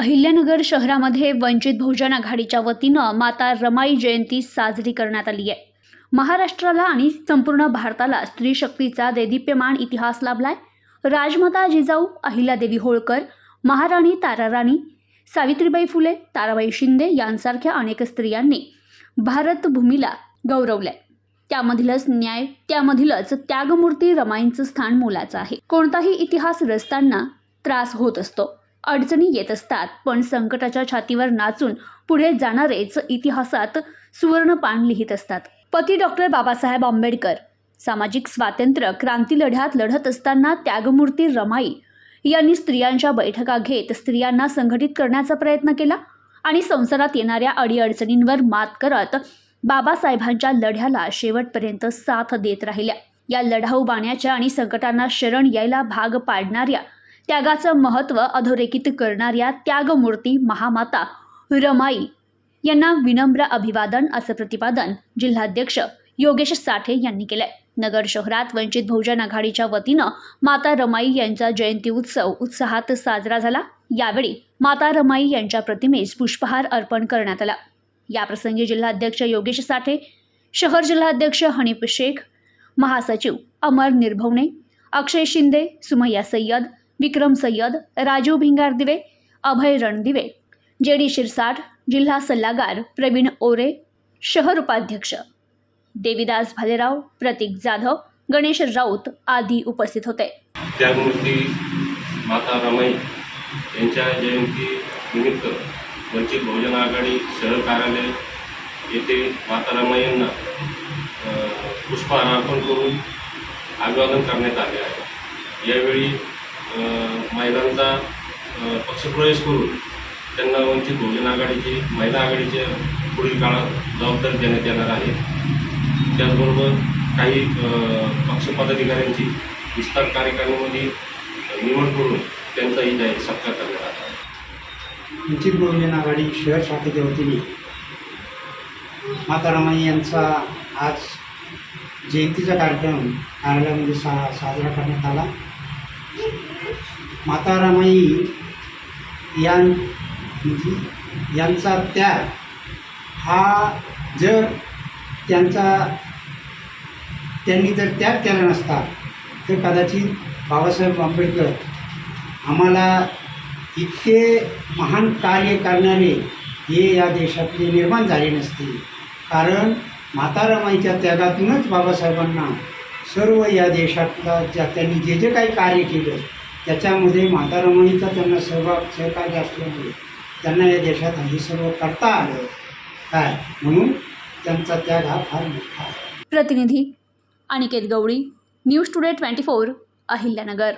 अहिल्यानगर शहरामध्ये वंचित बहुजन आघाडीच्या वतीनं माता रमाई जयंती साजरी करण्यात आली आहे। महाराष्ट्राला आणि संपूर्ण भारताला स्त्री शक्तीचा देदीप्यमान इतिहास लाभलाय। राजमाता जिजाऊ अहिल्यादेवी होळकर, महाराणी ताराराणी, सावित्रीबाई फुले, ताराबाई शिंदे यांसारख्या अनेक स्त्रियांनी भारतभूमीला गौरवलंय। त्यामधीलच त्यागमूर्ती रमाईंचं स्थान मोलाचं आहे। कोणताही इतिहास रचताना त्रास होत असतो, अडचणी येत असतात, पण संकटाच्या छातीवर नाचून पुढे जाणारेच इतिहासात सुवर्णपान लिहित असतात। पती डॉक्टर बाबासाहेब आंबेडकर सामाजिक स्वातंत्र्य क्रांती लढ्यात लढत असताना त्यागमूर्ती रमाई यांनी स्त्रियांच्या बैठका घेत स्त्रियांना संघटित करण्याचा प्रयत्न केला आणि संसारात येणाऱ्या अडीअडचणींवर मात करत बाबासाहेबांच्या लढ्याला शेवटपर्यंत साथ देत राहिल्या। या लढाऊ बाण्याच्या आणि संकटांना शरण यायला भाग पाडणाऱ्या, त्यागाचं महत्त्व अधोरेखित करणाऱ्या त्यागमूर्ती महामाता रमाई यांना विनम्र अभिवादन, असं प्रतिपादन जिल्हाध्यक्ष योगेश साठे यांनी केलंय। नगर शहरात वंचित बहुजन आघाडीच्या वतीनं माता रमाई यांचा जयंती उत्सव उत्साहात साजरा झाला। यावेळी माता रमाई यांच्या प्रतिमेस पुष्पहार अर्पण करण्यात आला। याप्रसंगी जिल्हाध्यक्ष योगेश साठे, शहर जिल्हाध्यक्ष हनीफ शेख, महासचिव अमर निर्भवणे, अक्षय शिंदे, सुमैया सय्यद, विक्रम सय्यद, राजू भिंगारदिवे, अभय रणदिवे, जेडी शिरसाट, जिल्हा सल्लागार प्रवीण ओरे, शहर उपाध्यक्ष देवीदास भालेराव, प्रतीक जाधव, गणेश राऊत आदी उपस्थित होते। त्यागमूर्ती माता रमाई यांच्या जयंती निमित्त वंचित बहुजन आघाडी शहर कार्यालय येथे माता रमाई यांना पुष्पहार अर्पण करून अभिवादन करण्यात आले आहे। यावेळी महिलांचा पक्षप्रवेश करून त्यांना वंचित बहुजन आघाडीची महिला आघाडीच्या पुढील काळात जबाबदारी देण्यात येणार आहे। त्याचबरोबर काही पक्ष पदाधिकाऱ्यांची विस्तार कार्यक्रमामध्ये निवड करून त्यांचाही जाहीर सत्कार करण्यात आला आहे। वंचित बहुजन आघाडी शहर शाखेच्या वतीने माता रमाई यांचा आज जयंतीचा कार्यक्रम कार्यालयामध्ये साजरा करण्यात आला। माता रमाई यांचा त्याग हा त्यांनी जर त्याग केला नसता तर कदाचित बाबासाहेब आंबेडकर आम्हाला इतके महान कार्य करणारे हे या देशातले निर्माण झाले नसते। कारण माता रमाईच्या त्यागातूनच बाबासाहेबांना सर्व या देशातला त्यांनी जे काही कार्य केलं त्याच्यामध्ये माता रमाईचा त्यांना सहकार्य असल्यामुळे त्यांना या देशात हे सर्व करता आलं काय, म्हणून त्यांचा त्याग हा फार मोठा आहे। प्रतिनिधी अनिकेत गवळी, न्यूज टुडे 24, अहिल्यानगर।